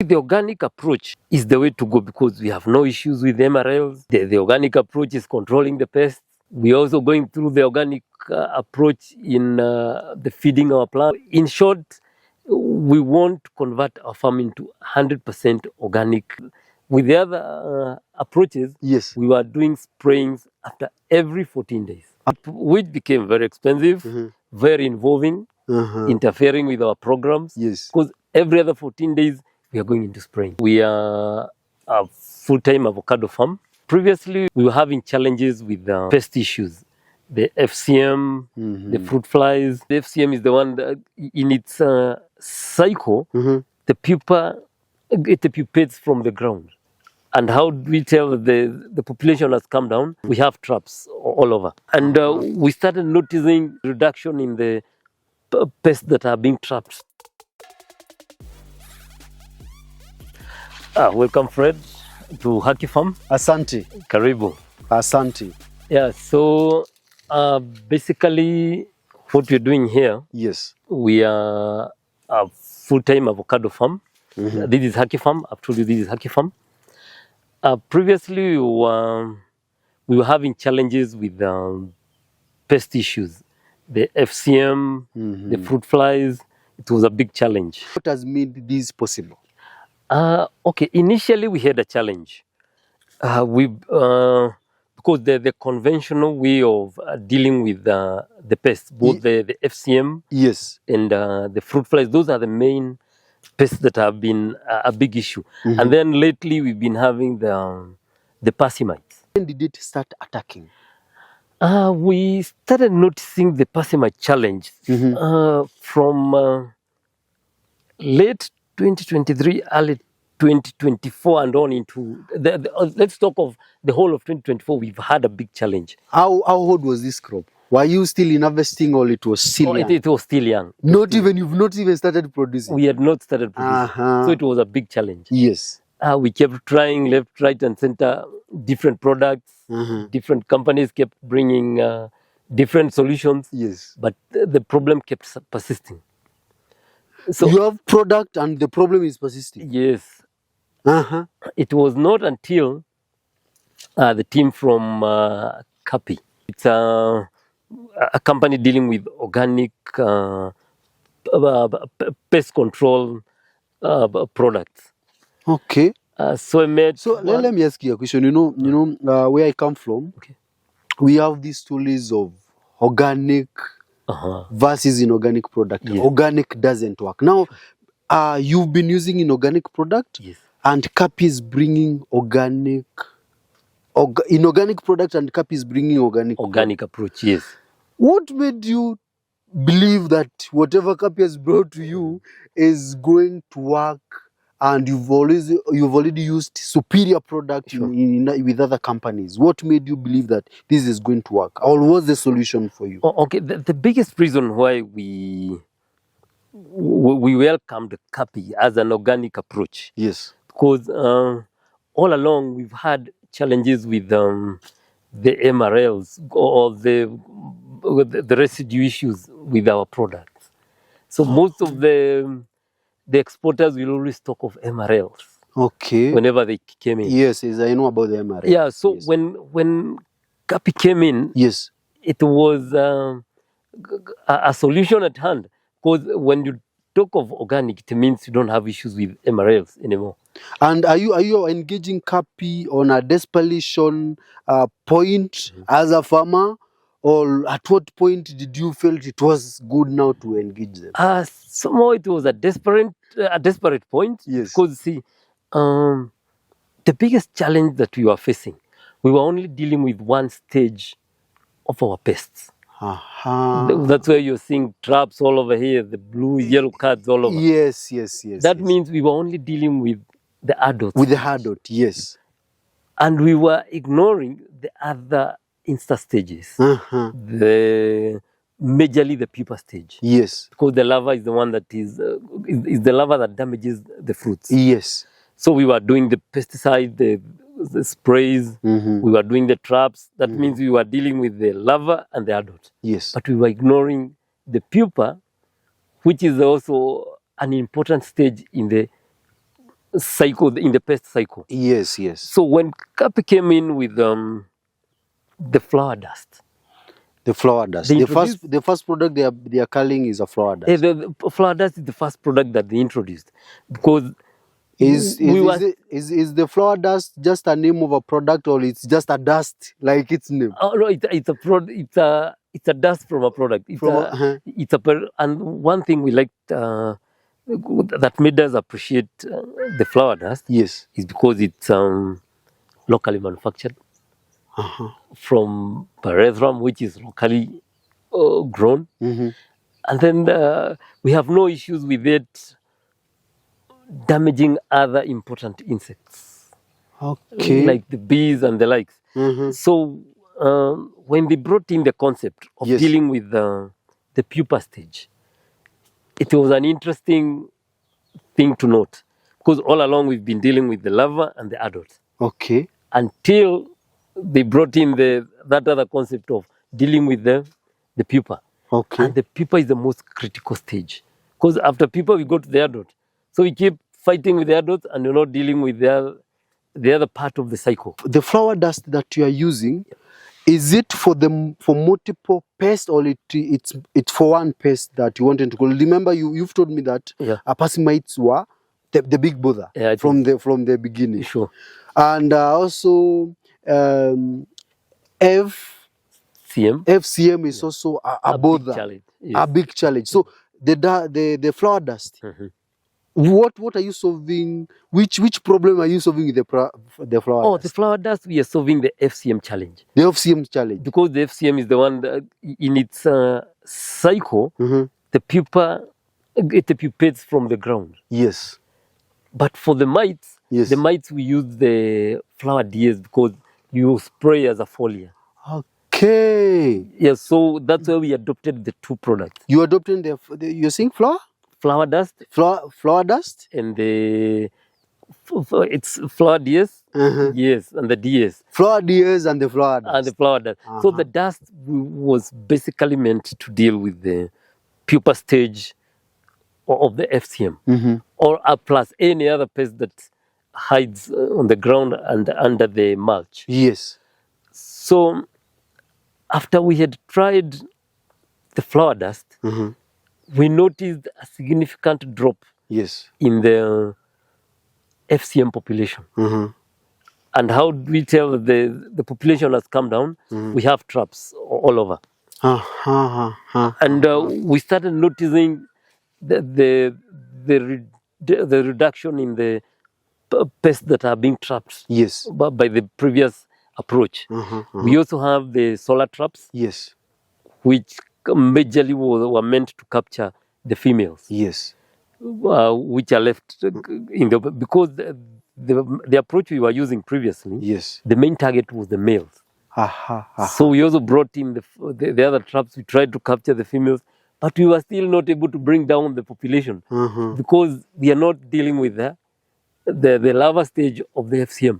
the organic approach is the way to go because we have no issues with MRLs. The organic approach is controlling the pests. We're also going through the organic approach in the feeding our plants. In short, we want to convert our farm into 100% organic. With the other approaches, yes, we were doing sprayings after every 14 days, which became very expensive, very involving, interfering with our programs. Yes. Because every other 14 days, we are going into spraying. We are a full-time avocado farm. Previously, we were having challenges with pest issues. The FCM, the fruit flies. The FCM is the one that in its cycle, the pupa, it pupates from the ground. And how do we tell the population has come down? We have traps all over. And we started noticing reduction in the pests that are being trapped. Welcome, Fred, to Haki Farm. Asante. Karibu. Asante. Yeah, so basically what we're doing here, yes, we are a full-time avocado farm. This is Haki Farm. I've told you this is Haki Farm. Previously, we were having challenges with pest issues. The FCM, the fruit flies, it was a big challenge. What has made this possible? Okay, initially we had a challenge. Because the conventional way of dealing with the pests, both the FCM yes, and the fruit flies, those are the main pests that have been a big issue. And then lately we've been having the parasimites. When did it start attacking? We started noticing the parsimite challenge from late 2023, early 2024 and on into let's talk of the whole of 2024. We've had a big challenge. How old was this crop? Were you still in harvesting or it was still young? It was still young. You've not even started producing? We had not started producing. So it was a big challenge. Yes. We kept trying left, right and center, different products. Different companies kept bringing different solutions. Yes. But the problem kept persisting. So you have product and the problem is persisting? Yes. It was not until the team from Kapi. It's a company dealing with organic pest control products. Okay. So I made. So let me ask you a question. You know where I come from. Okay. We have these stories of organic versus inorganic product. Yes. Organic doesn't work. Now, you've been using inorganic product. Yes. And Kapi is bringing inorganic product, and Kapi is bringing organic approach. Yes. What made you believe that whatever Kapi has brought to you is going to work, and you've already used superior product with other companies? What made you believe that this is going to work, or what's the solution for you? Okay, the biggest reason why we welcomed Kapi as an organic approach. Yes. Because all along we've had challenges with the MRLs or the residue issues with our products. So most of the exporters will always talk of MRLs. Okay. Whenever they came in. Yes, I know about the MRL. Yeah. So yes. when Kapi came in, yes, it was a solution at hand. Because when you talk of organic, it means you don't have issues with MRLs anymore. And are you engaging Kapi on a desperation point as a farmer, or at what point did you feel it was good now to engage them? Somehow it was a desperate point. Yes. Because see, the biggest challenge that we were facing, we were only dealing with one stage of our pests. That's where you're seeing traps all over here, the blue, yellow cards all over. Yes. That means we were only dealing with the adults. With the adult, yes. And we were ignoring the other insta stages. Majorly the pupa stage. Yes. Because the larva is the one that is the larva that damages the fruits. Yes. So we were doing the pesticide, the sprays, we were doing the traps. That means we were dealing with the larva and the adult. Yes. But we were ignoring the pupa, which is also an important stage in the cycle, in the pest cycle. Yes, yes. So when Kapi came in with the flower dust, The flower dust. The first product they are calling is a flower dust. the flower dust is the first product that they introduced, because Is the flower dust just a name of a product, or it's just a dust like its name? Oh no, it's a dust from a product. And one thing we liked that made us appreciate the flower dust, yes, is because it's locally manufactured from pyrethrum, which is locally grown. And then we have no issues with it damaging other important insects, okay, like the bees and the likes. So when they brought in the concept of yes, dealing with the pupa stage, it was an interesting thing to note, because all along we've been dealing with the larva and the adults. Okay. Until they brought in that other concept of dealing with the pupa. Okay. And the pupa is the most critical stage, because after pupa we go to the adult. So we keep fighting with the adults and you're not dealing with the other part of the cycle. The flower dust that you are using, is it for multiple pests, or it's for one pest that you wanted to call? Remember, you've told me that passing mites were the big bother from the beginning. Sure. And also FCM is also a bother, challenge. Yes. A big challenge. So the flower dust. What are you solving? Which problem are you solving with the flower dust? The flower dust, we are solving the FCM challenge. The FCM challenge. Because the FCM is the one that in its cycle, the pupa, it pupates from the ground. Yes. But for the mites, the mites we use the flower DS, because you spray as a foliar. Okay. Yeah, so that's why we adopted the two products. You adopted you're saying flower dust, flower dust, and it's flower DS, yes, and the DS. Flower DS and the flower dust. And the flower dust. So the dust was basically meant to deal with the pupa stage of the FCM, or plus any other pest that hides on the ground and under the mulch. Yes. So after we had tried the flower dust, we noticed a significant drop in the FCM population. And how do we tell the population has come down? We have traps all over. And we started noticing the reduction in the pests that are being trapped by the previous approach. We also have the solar traps, which majorly were meant to capture the females, which are left in because the approach we were using previously, the main target was the males. So we also brought in the other traps. We tried to capture the females, but we were still not able to bring down the population, because we are not dealing with the larva stage of the FCM.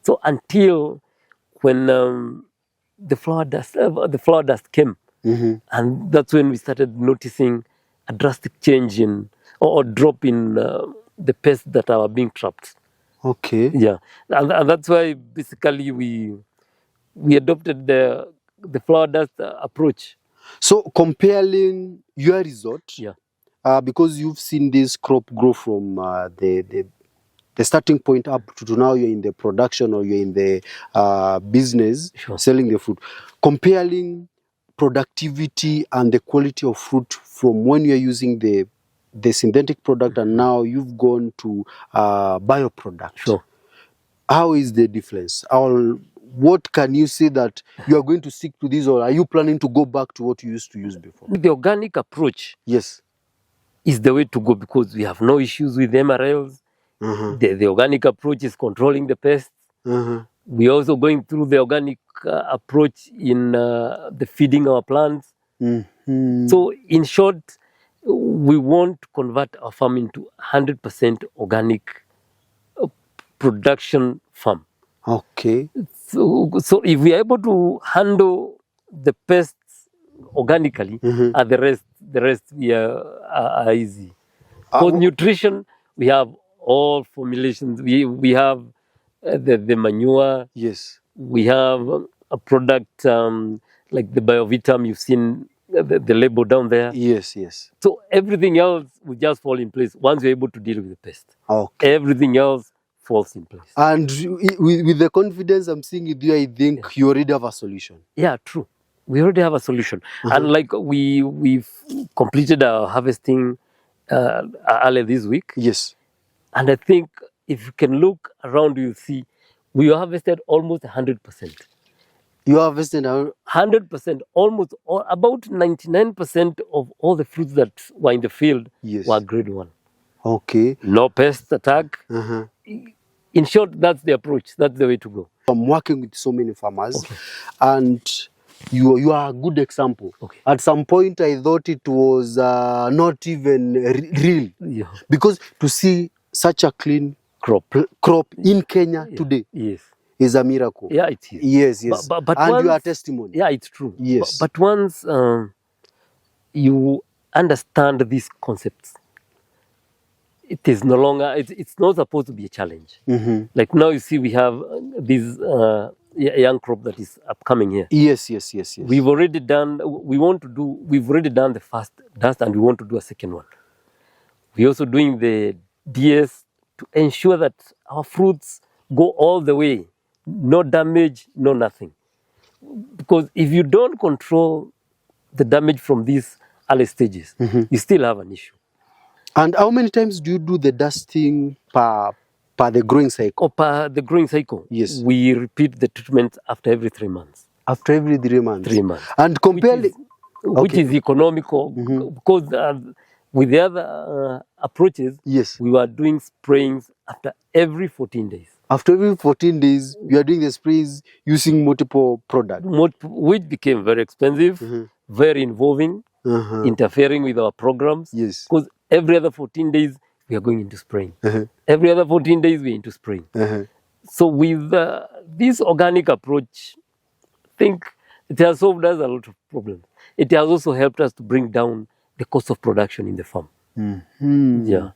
So until when the flower dust came, and that's when we started noticing a drastic change in or drop in the pests that are being trapped. Okay. Yeah, and that's why basically we adopted the flower dust approach. So comparing your result, because you've seen this crop grow from the starting point up to now, you're in the production, or you're in the business selling the fruit. Comparing productivity and the quality of fruit from when you're using the synthetic product and now you've gone to bioproduct. How is the difference? What can you say that you are going to stick to this, or are you planning to go back to what you used to use before? The organic approach is the way to go, because we have no issues with MRLs. The organic approach is controlling the pests. We're also going through the organic approach in the feeding our plants. So in short, we want to convert our farm into 100% organic production farm. Okay. So if we are able to handle the pests organically, the rest we are easy. For nutrition, we have all formulations. We have the manure. Yes. We have a product like the BioVitam. You've seen the label down there. Yes, yes. So everything else will just fall in place once you're able to deal with the pest. Okay. Everything else falls in place. And with the confidence I'm seeing with you, I think you already have a solution. Yeah, true. We already have a solution. And like we've completed our harvesting earlier this week. Yes. And I think if you can look around, you'll see we harvested almost 100%. You harvested 100%, almost about 99% of all the fruits that were in the field were grade 1. Okay. No pest attack. In short, that's the approach. That's the way to go. I'm working with so many farmers, and you are a good example. At some point, I thought it was not even real, because to see such a clean crop in Kenya today is a miracle. Yeah, it is. Yes, yes. But and once, you are testimony. Yeah, it's true. Yes. But once you understand these concepts, it is no longer, it's not supposed to be a challenge. Like now you see we have this young crop that is upcoming here. Yes, yes, yes, yes. We've already done the first dust, and we want to do a second one. We're also doing the DS to ensure that our fruits go all the way. No damage, no nothing. Because if you don't control the damage from these early stages, you still have an issue. And how many times do you do the dusting per the growing cycle? Per the growing cycle? Yes. We repeat the treatment after every 3 months. After every 3 months? 3 months. And compare... Which is economical, because with the other approaches, we were doing sprayings after every 14 days. After every 14 days, you are doing the sprays using multiple products? Which became very expensive, very involving, interfering with our programs. Yes. Because every other 14 days, we are going into spraying. Every other 14 days, we're into spraying. So with this organic approach, I think it has solved us a lot of problems. It has also helped us to bring down the cost of production in the farm. Yeah.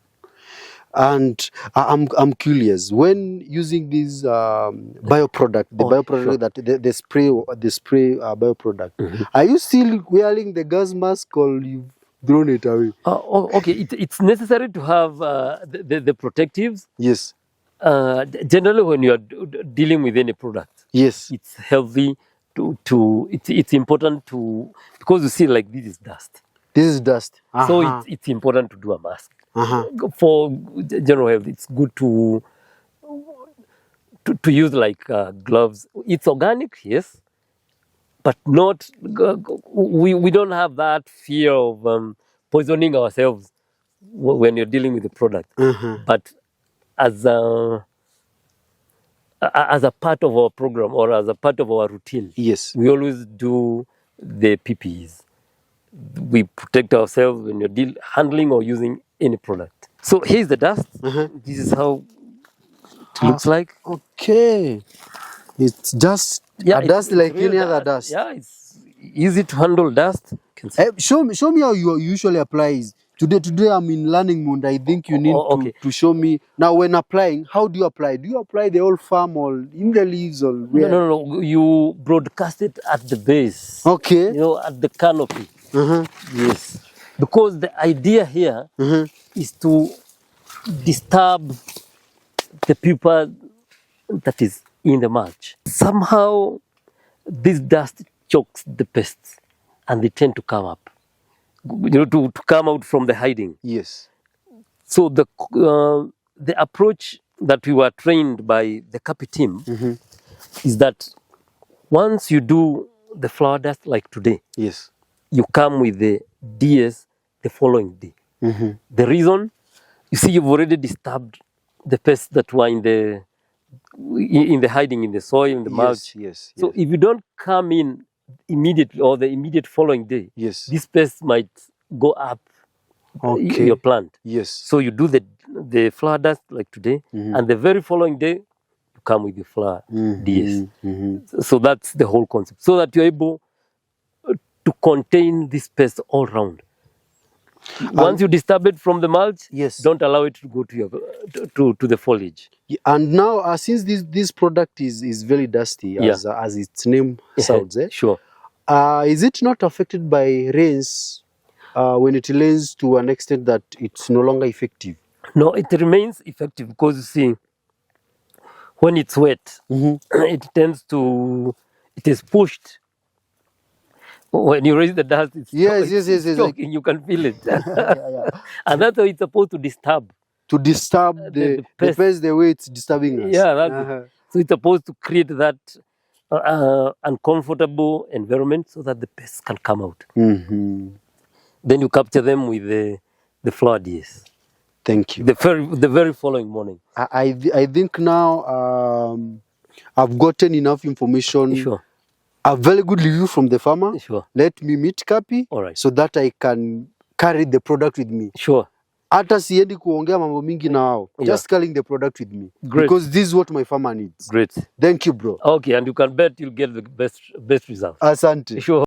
And I'm curious, when using this bioproduct, that the spray bioproduct, are you still wearing the gas mask, or you've thrown it away? Okay, it's necessary to have the protectives. Yes. Generally, when you are dealing with any product, it's healthy it's important to, because you see, like, this is dust. This is dust. So it's important to do a mask. For general health, it's good to use like gloves. It's organic, yes, but not. We don't have that fear of poisoning ourselves when you're dealing with the product. But as a part of our program, or as a part of our routine, we always do the PPEs. We protect ourselves when you're handling or using any product. So here's the dust. This is how it looks like. Okay. It's just a dust like any other dust. Yeah, it's easy to handle dust. Show me how you usually apply. Today I'm in learning mode. I think you need to show me. Now, when applying, how do you apply? Do you apply the whole farm, or in the leaves, or where? No. You broadcast it at the base. Okay. You know, at the canopy. Yes. Because the idea here is to disturb the pupa that is in the mulch. Somehow, this dust chokes the pests, and they tend to come up. You know, to come out from the hiding. Yes. So the approach that we were trained by the CAPI team is that once you do the flower dust like today, you come with the DS the following day. The reason, you see, you've already disturbed the pests that were in the hiding in the soil, in the mulch. So if you don't come in immediately, or the immediate following day, these pests might go up your plant. So you do the flower dust like today, and the very following day, you come with the flower DS. So that's the whole concept, so that you're able to contain these pests all around. Once you disturb it from the mulch, yes, don't allow it to go to your to the foliage. and now since this product is very dusty, as its name sounds, Sure. Is it not affected by rains when it rains to an extent that it's no longer effective? No, it remains effective because you see, when it's wet, it tends to, it is pushed. When you raise the dust, it's yes, choking, you can feel it. And that's why it's supposed to disturb. To disturb the pest the way it's disturbing us. Yeah, that's it. So it's supposed to create that uncomfortable environment so that the pests can come out. Then you capture them with the flood, yes. Thank you. The very following morning. I think now I've gotten enough information. Sure. A very good review from the farmer. Sure. Let me meet Kapi. All right. So that I can carry the product with me. Sure. Hata siendi kuongea mambo mingi na wao. Just carrying the product with me. Great. Because this is what my farmer needs. Great. Thank you, bro. Okay, and you can bet you'll get the best result. Asante. Sure.